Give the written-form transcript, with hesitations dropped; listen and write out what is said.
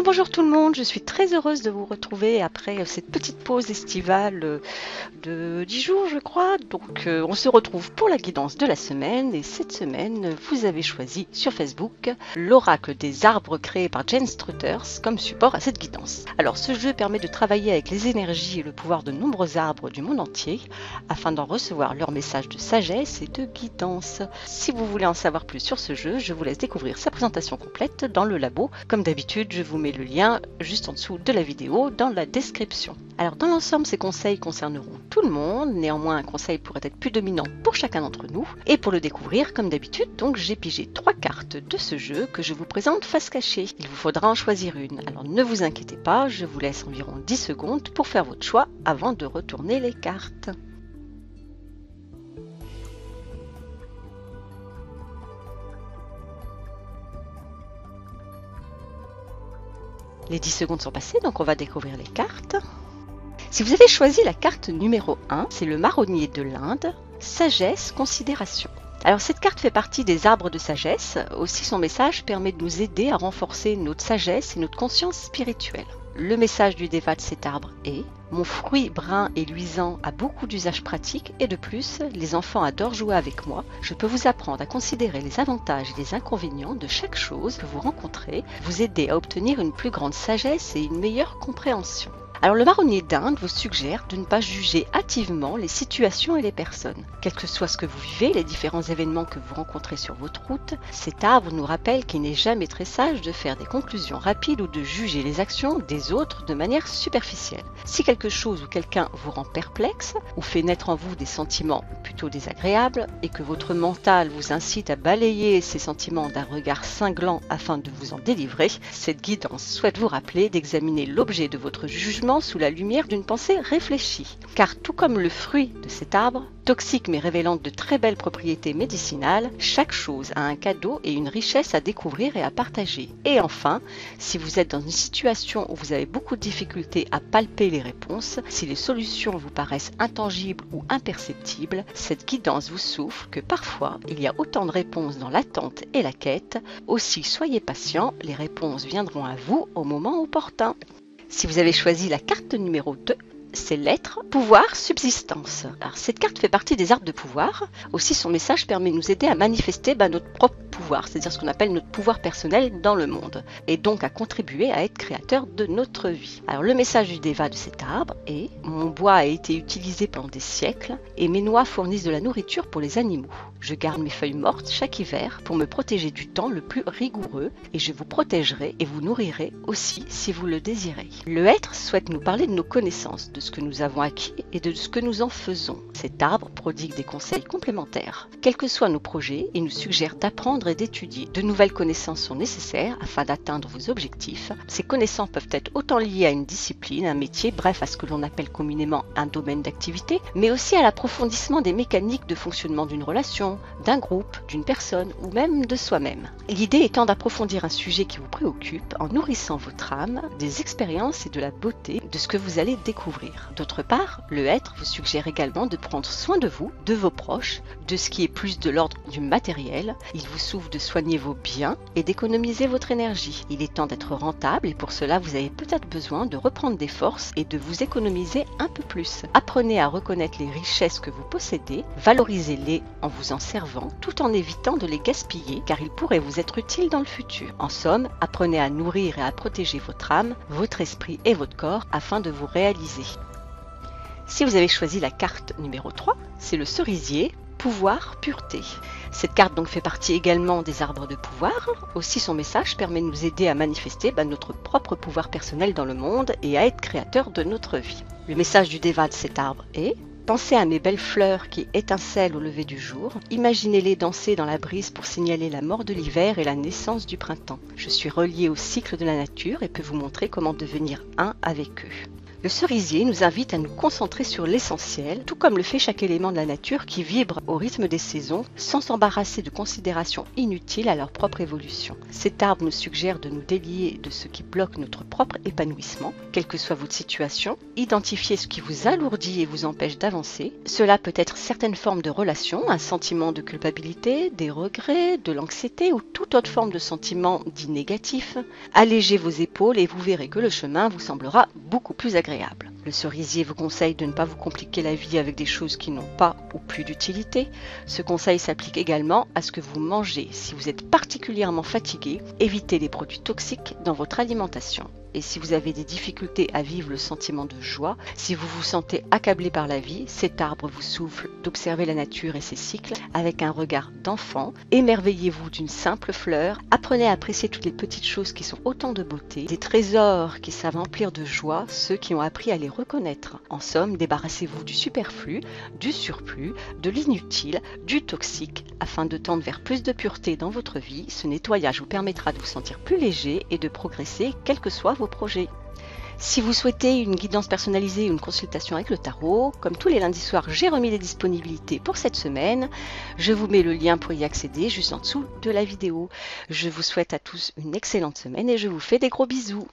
Bonjour tout le monde, je suis très heureuse de vous retrouver après cette petite pause estivale de 10 jours je crois. Donc on se retrouve pour la guidance de la semaine et cette semaine vous avez choisi sur Facebook l'oracle des arbres créé par Jane Struthers comme support à cette guidance. Alors ce jeu permet de travailler avec les énergies et le pouvoir de nombreux arbres du monde entier afin d'en recevoir leur message de sagesse et de guidance. Si vous voulez en savoir plus sur ce jeu, je vous laisse découvrir sa présentation complète dans le labo. Comme d'habitude, je vous mets le lien juste en dessous de la vidéo dans la description. Alors dans l'ensemble, ces conseils concerneront tout le monde, néanmoins un conseil pourrait être plus dominant pour chacun d'entre nous. Et pour le découvrir, comme d'habitude, donc j'ai pigé 3 cartes de ce jeu que je vous présente face cachée. Il vous faudra en choisir une. Alors ne vous inquiétez pas, je vous laisse environ 10 secondes pour faire votre choix avant de retourner les cartes. Les 10 secondes sont passées, donc on va découvrir les cartes. Si vous avez choisi la carte numéro 1, c'est le marronnier de l'Inde, sagesse, considération. Alors cette carte fait partie des arbres de sagesse, aussi son message permet de nous aider à renforcer notre sagesse et notre conscience spirituelle. Le message du déva de cet arbre est « Mon fruit brun et luisant a beaucoup d'usages pratiques et de plus, les enfants adorent jouer avec moi. Je peux vous apprendre à considérer les avantages et les inconvénients de chaque chose que vous rencontrez, vous aider à obtenir une plus grande sagesse et une meilleure compréhension. » Alors le marronnier d'Inde vous suggère de ne pas juger hâtivement les situations et les personnes. Quel que soit ce que vous vivez, les différents événements que vous rencontrez sur votre route, cet arbre nous rappelle qu'il n'est jamais très sage de faire des conclusions rapides ou de juger les actions des autres de manière superficielle. Si quelque chose ou quelqu'un vous rend perplexe ou fait naître en vous des sentiments plutôt désagréables et que votre mental vous incite à balayer ces sentiments d'un regard cinglant afin de vous en délivrer, cette guidance souhaite vous rappeler d'examiner l'objet de votre jugement sous la lumière d'une pensée réfléchie. Car tout comme le fruit de cet arbre, toxique mais révélant de très belles propriétés médicinales, chaque chose a un cadeau et une richesse à découvrir et à partager. Et enfin, si vous êtes dans une situation où vous avez beaucoup de difficultés à palper les réponses, si les solutions vous paraissent intangibles ou imperceptibles, cette guidance vous souffle que parfois il y a autant de réponses dans l'attente et la quête. Aussi soyez patient, les réponses viendront à vous au moment opportun. Si vous avez choisi la carte numéro 2, c'est l'être, pouvoir, subsistance. Alors cette carte fait partie des arbres de pouvoir. Aussi son message permet de nous aider à manifester notre propre pouvoir, c'est-à-dire ce qu'on appelle notre pouvoir personnel dans le monde, et donc à contribuer à être créateur de notre vie. Alors le message du déva de cet arbre est « Mon bois a été utilisé pendant des siècles et mes noix fournissent de la nourriture pour les animaux. Je garde mes feuilles mortes chaque hiver pour me protéger du temps le plus rigoureux et je vous protégerai et vous nourrirai aussi si vous le désirez. » Le être souhaite nous parler de nos connaissances, de ce que nous avons acquis et de ce que nous en faisons. Cet arbre prodigue des conseils complémentaires. Quels que soient nos projets, il nous suggère d'apprendre et d'étudier. De nouvelles connaissances sont nécessaires afin d'atteindre vos objectifs. Ces connaissances peuvent être autant liées à une discipline, un métier, bref à ce que l'on appelle communément un domaine d'activité, mais aussi à l'approfondissement des mécaniques de fonctionnement d'une relation, d'un groupe, d'une personne ou même de soi-même. L'idée étant d'approfondir un sujet qui vous préoccupe en nourrissant votre âme des expériences et de la beauté de ce que vous allez découvrir. D'autre part, le être vous suggère également de prendre soin de vous, de vos proches, de ce qui est plus de l'ordre du matériel. Il vous souffle de soigner vos biens et d'économiser votre énergie. Il est temps d'être rentable et pour cela vous avez peut-être besoin de reprendre des forces et de vous économiser un peu plus. Apprenez à reconnaître les richesses que vous possédez, valorisez-les en vous en servant tout en évitant de les gaspiller car ils pourraient vous être utiles dans le futur. En somme, apprenez à nourrir et à protéger votre âme, votre esprit et votre corps afin de vous réaliser. Si vous avez choisi la carte numéro 3, c'est le cerisier, pouvoir, pureté. Cette carte donc fait partie également des arbres de pouvoir. Aussi son message permet de nous aider à manifester notre propre pouvoir personnel dans le monde et à être créateur de notre vie. Le message du déva de cet arbre est « Pensez à mes belles fleurs qui étincellent au lever du jour. Imaginez-les danser dans la brise pour signaler la mort de l'hiver et la naissance du printemps. Je suis relié au cycle de la nature et peux vous montrer comment devenir un avec eux. » Le cerisier nous invite à nous concentrer sur l'essentiel, tout comme le fait chaque élément de la nature qui vibre au rythme des saisons, sans s'embarrasser de considérations inutiles à leur propre évolution. Cet arbre nous suggère de nous délier de ce qui bloque notre propre épanouissement, quelle que soit votre situation. Identifiez ce qui vous alourdit et vous empêche d'avancer. Cela peut être certaines formes de relations, un sentiment de culpabilité, des regrets, de l'anxiété ou toute autre forme de sentiment dit négatif. Allégez vos épaules et vous verrez que le chemin vous semblera beaucoup plus agréable. Le cerisier vous conseille de ne pas vous compliquer la vie avec des choses qui n'ont pas ou plus d'utilité. Ce conseil s'applique également à ce que vous mangez. Si vous êtes particulièrement fatigué, évitez les produits toxiques dans votre alimentation. Et si vous avez des difficultés à vivre le sentiment de joie, si vous vous sentez accablé par la vie, cet arbre vous souffle d'observer la nature et ses cycles avec un regard d'enfant. Émerveillez-vous d'une simple fleur, apprenez à apprécier toutes les petites choses qui sont autant de beauté, des trésors qui savent emplir de joie ceux qui ont appris à les reconnaître. En somme, débarrassez-vous du superflu, du surplus, de l'inutile, du toxique, afin de tendre vers plus de pureté dans votre vie. Ce nettoyage vous permettra de vous sentir plus léger et de progresser, quels que soient vos projets. Si vous souhaitez une guidance personnalisée ou une consultation avec le tarot, comme tous les lundis soirs, j'ai remis les disponibilités pour cette semaine. Je vous mets le lien pour y accéder juste en dessous de la vidéo. Je vous souhaite à tous une excellente semaine et je vous fais des gros bisous.